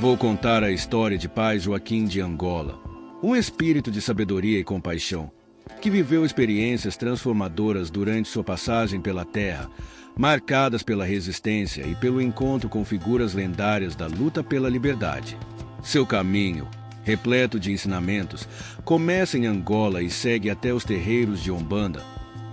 Vou contar a história de Pai Joaquim de Angola, um espírito de sabedoria e compaixão, que viveu experiências transformadoras durante sua passagem pela Terra, marcadas pela resistência e pelo encontro com figuras lendárias da luta pela liberdade. Seu caminho, repleto de ensinamentos, começa em Angola e segue até os terreiros de Umbanda,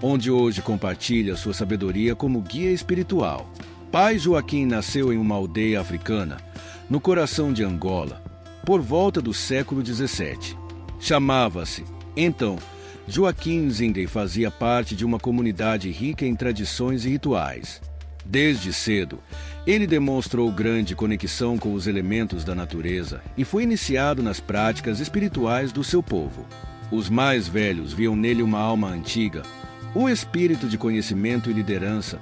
onde hoje compartilha sua sabedoria como guia espiritual. Pai Joaquim nasceu em uma aldeia africana, no coração de Angola, por volta do século XVII. Chamava-se, então, Joaquim Zinde e fazia parte de uma comunidade rica em tradições e rituais. Desde cedo, ele demonstrou grande conexão com os elementos da natureza e foi iniciado nas práticas espirituais do seu povo. Os mais velhos viam nele uma alma antiga, um espírito de conhecimento e liderança,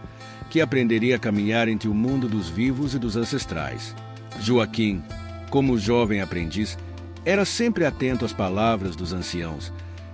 que aprenderia a caminhar entre o mundo dos vivos e dos ancestrais. Joaquim, como jovem aprendiz, era sempre atento às palavras dos anciãos,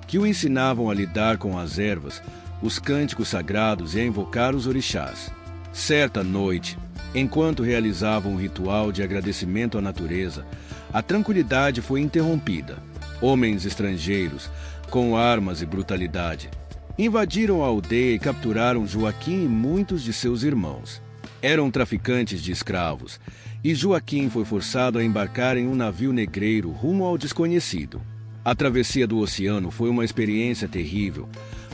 que o ensinavam a lidar com as ervas, os cânticos sagrados e a invocar os orixás. Certa noite, enquanto realizavam um ritual de agradecimento à natureza, a tranquilidade foi interrompida. Homens estrangeiros, com armas e brutalidade, invadiram a aldeia e capturaram Joaquim e muitos de seus irmãos. Eram traficantes de escravos, e Joaquim foi forçado a embarcar em um navio negreiro rumo ao desconhecido. A travessia do oceano foi uma experiência terrível,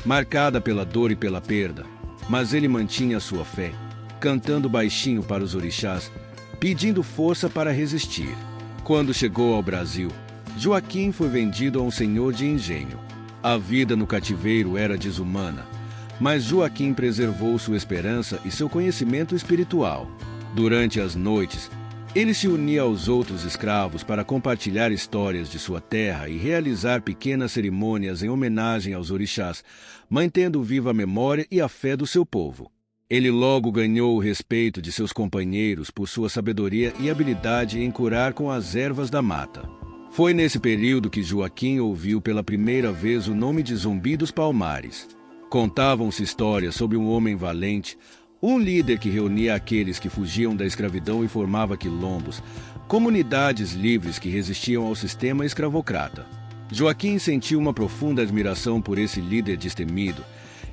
marcada pela dor e pela perda, mas ele mantinha sua fé, cantando baixinho para os orixás, pedindo força para resistir. Quando chegou ao Brasil, Joaquim foi vendido a um senhor de engenho. A vida no cativeiro era desumana, mas Joaquim preservou sua esperança e seu conhecimento espiritual. Durante as noites, ele se unia aos outros escravos para compartilhar histórias de sua terra e realizar pequenas cerimônias em homenagem aos orixás, mantendo viva a memória e a fé do seu povo. Ele logo ganhou o respeito de seus companheiros por sua sabedoria e habilidade em curar com as ervas da mata. Foi nesse período que Joaquim ouviu pela primeira vez o nome de Zumbi dos Palmares. Contavam-se histórias sobre um homem valente, um líder que reunia aqueles que fugiam da escravidão e formava quilombos, comunidades livres que resistiam ao sistema escravocrata. Joaquim sentiu uma profunda admiração por esse líder destemido,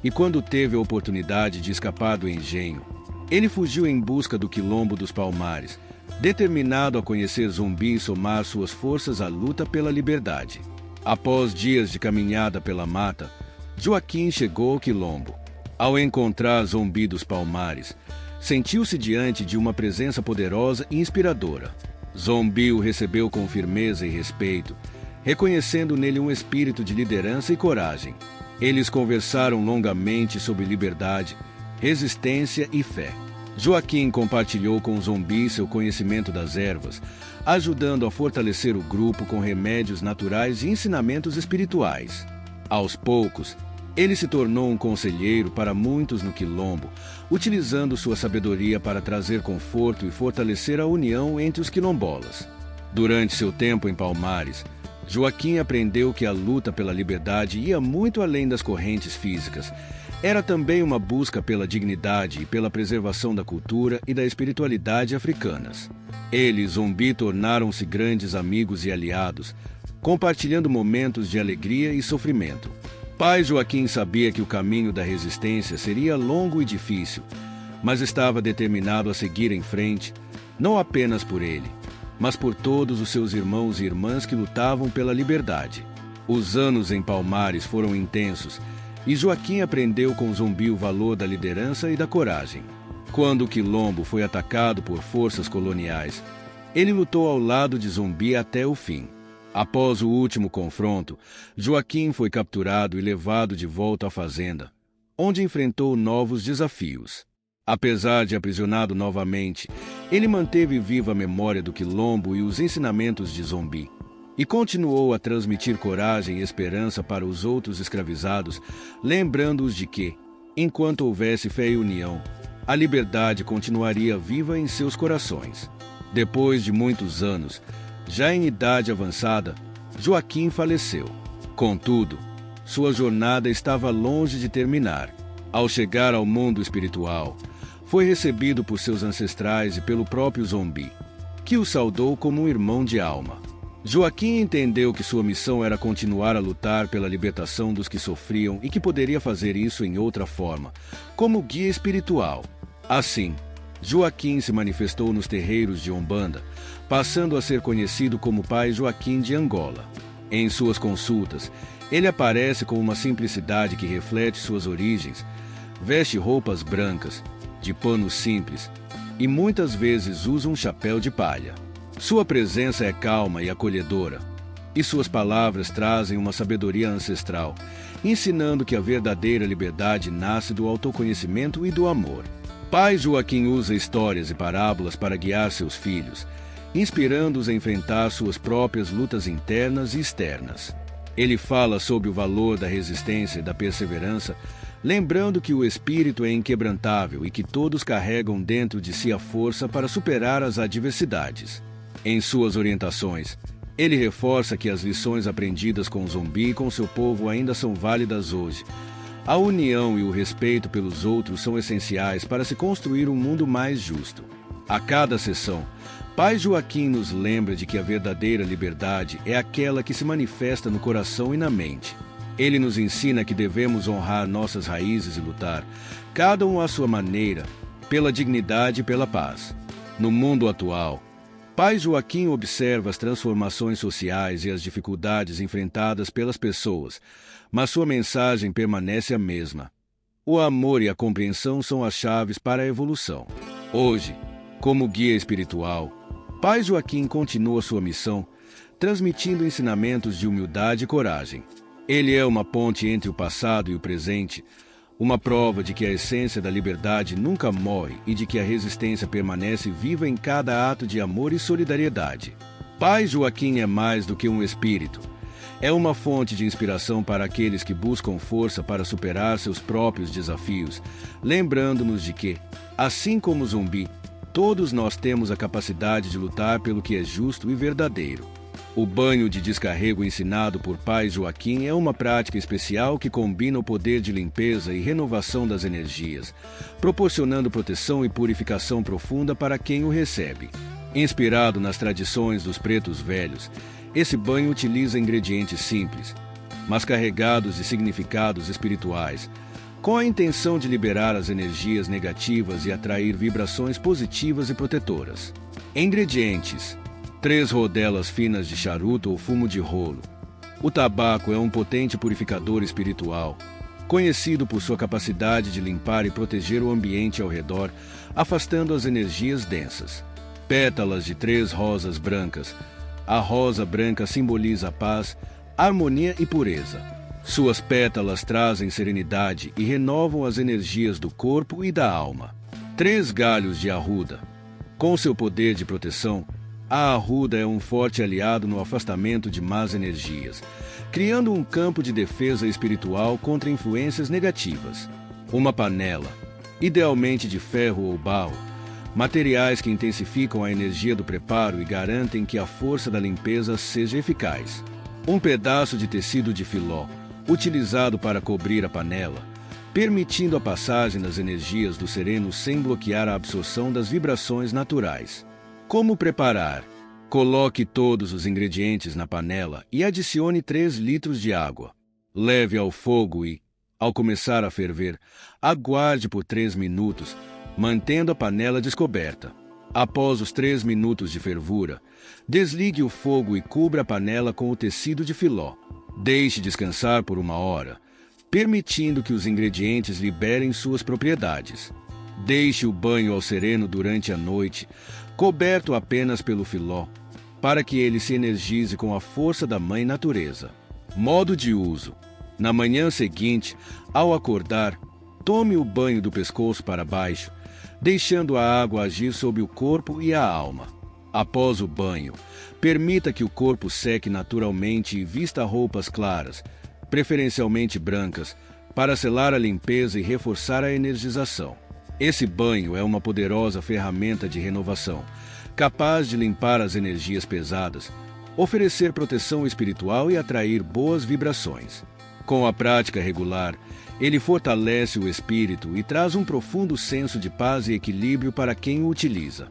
e quando teve a oportunidade de escapar do engenho, ele fugiu em busca do quilombo dos Palmares, determinado a conhecer Zumbi e somar suas forças à luta pela liberdade. Após dias de caminhada pela mata, Joaquim chegou ao quilombo. Ao encontrar Zumbi dos Palmares, sentiu-se diante de uma presença poderosa e inspiradora. Zumbi o recebeu com firmeza e respeito, reconhecendo nele um espírito de liderança e coragem. Eles conversaram longamente sobre liberdade, resistência e fé. Joaquim compartilhou com Zumbi seu conhecimento das ervas, ajudando a fortalecer o grupo com remédios naturais e ensinamentos espirituais. Aos poucos, ele se tornou um conselheiro para muitos no quilombo, utilizando sua sabedoria para trazer conforto e fortalecer a união entre os quilombolas. Durante seu tempo em Palmares, Joaquim aprendeu que a luta pela liberdade ia muito além das correntes físicas. Era também uma busca pela dignidade e pela preservação da cultura e da espiritualidade africanas. Ele e Zumbi tornaram-se grandes amigos e aliados, compartilhando momentos de alegria e sofrimento. Pai Joaquim sabia que o caminho da resistência seria longo e difícil, mas estava determinado a seguir em frente, não apenas por ele, mas por todos os seus irmãos e irmãs que lutavam pela liberdade. Os anos em Palmares foram intensos, e Joaquim aprendeu com Zumbi o valor da liderança e da coragem. Quando o quilombo foi atacado por forças coloniais, ele lutou ao lado de Zumbi até o fim. Após o último confronto, Joaquim foi capturado e levado de volta à fazenda, onde enfrentou novos desafios. Apesar de aprisionado novamente, ele manteve viva a memória do quilombo e os ensinamentos de Zumbi, e continuou a transmitir coragem e esperança para os outros escravizados, lembrando-os de que, enquanto houvesse fé e união, a liberdade continuaria viva em seus corações. Depois de muitos anos, já em idade avançada, Joaquim faleceu. Contudo, sua jornada estava longe de terminar. Ao chegar ao mundo espiritual, foi recebido por seus ancestrais e pelo próprio Zumbi. que o saudou como um irmão de alma. Joaquim entendeu que sua missão era continuar a lutar pela libertação dos que sofriam e que poderia fazer isso em outra forma, como guia espiritual. Assim, Joaquim se manifestou nos terreiros de Umbanda, passando a ser conhecido como Pai Joaquim de Angola. Em suas consultas, ele aparece com uma simplicidade que reflete suas origens, veste roupas brancas, de pano simples, e muitas vezes usa um chapéu de palha. Sua presença é calma e acolhedora, e suas palavras trazem uma sabedoria ancestral, ensinando que a verdadeira liberdade nasce do autoconhecimento e do amor. Pai Joaquim usa histórias e parábolas para guiar seus filhos, inspirando-os a enfrentar suas próprias lutas internas e externas. Ele fala sobre o valor da resistência e da perseverança, lembrando que o espírito é inquebrantável e que todos carregam dentro de si a força para superar as adversidades. Em suas orientações, ele reforça que as lições aprendidas com Zumbi e com seu povo ainda são válidas hoje. A união e o respeito pelos outros são essenciais para se construir um mundo mais justo. A cada sessão, Pai Joaquim nos lembra de que a verdadeira liberdade é aquela que se manifesta no coração e na mente. Ele nos ensina que devemos honrar nossas raízes e lutar, cada um à sua maneira, pela dignidade e pela paz. No mundo atual, Pai Joaquim observa as transformações sociais e as dificuldades enfrentadas pelas pessoas, mas sua mensagem permanece a mesma. O amor e a compreensão são as chaves para a evolução. Hoje, como guia espiritual, Pai Joaquim continua sua missão, transmitindo ensinamentos de humildade e coragem. Ele é uma ponte entre o passado e o presente, uma prova de que a essência da liberdade nunca morre e de que a resistência permanece viva em cada ato de amor e solidariedade. Pai Joaquim é mais do que um espírito. É uma fonte de inspiração para aqueles que buscam força para superar seus próprios desafios, lembrando-nos de que, assim como Zumbi, todos nós temos a capacidade de lutar pelo que é justo e verdadeiro. O banho de descarrego ensinado por Pai Joaquim é uma prática especial que combina o poder de limpeza e renovação das energias, proporcionando proteção e purificação profunda para quem o recebe. Inspirado nas tradições dos pretos velhos, esse banho utiliza ingredientes simples, mas carregados de significados espirituais, com a intenção de liberar as energias negativas e atrair vibrações positivas e protetoras. Ingredientes: 3 rodelas finas de charuto ou fumo de rolo. O tabaco é um potente purificador espiritual, conhecido por sua capacidade de limpar e proteger o ambiente ao redor, afastando as energias densas. Pétalas de 3 rosas brancas. A rosa branca simboliza a paz, harmonia e pureza. Suas pétalas trazem serenidade e renovam as energias do corpo e da alma. 3 galhos de arruda. Com seu poder de proteção, a arruda é um forte aliado no afastamento de más energias, criando um campo de defesa espiritual contra influências negativas. Uma panela, idealmente de ferro ou barro, materiais que intensificam a energia do preparo e garantem que a força da limpeza seja eficaz. Um pedaço de tecido de filó, utilizado para cobrir a panela, permitindo a passagem das energias do sereno sem bloquear a absorção das vibrações naturais. Como preparar? Coloque todos os ingredientes na panela e adicione 3 litros de água. Leve ao fogo e, ao começar a ferver, aguarde por 3 minutos, mantendo a panela descoberta. Após os 3 minutos de fervura, desligue o fogo e cubra a panela com o tecido de filó. Deixe descansar por 1 hora, permitindo que os ingredientes liberem suas propriedades. Deixe o banho ao sereno durante a noite, coberto apenas pelo filó, para que ele se energize com a força da Mãe Natureza. Modo de uso: na manhã seguinte, ao acordar, tome o banho do pescoço para baixo, deixando a água agir sobre o corpo e a alma. Após o banho, permita que o corpo seque naturalmente e vista roupas claras, preferencialmente brancas, para selar a limpeza e reforçar a energização. Esse banho é uma poderosa ferramenta de renovação, capaz de limpar as energias pesadas, oferecer proteção espiritual e atrair boas vibrações. Com a prática regular, ele fortalece o espírito e traz um profundo senso de paz e equilíbrio para quem o utiliza.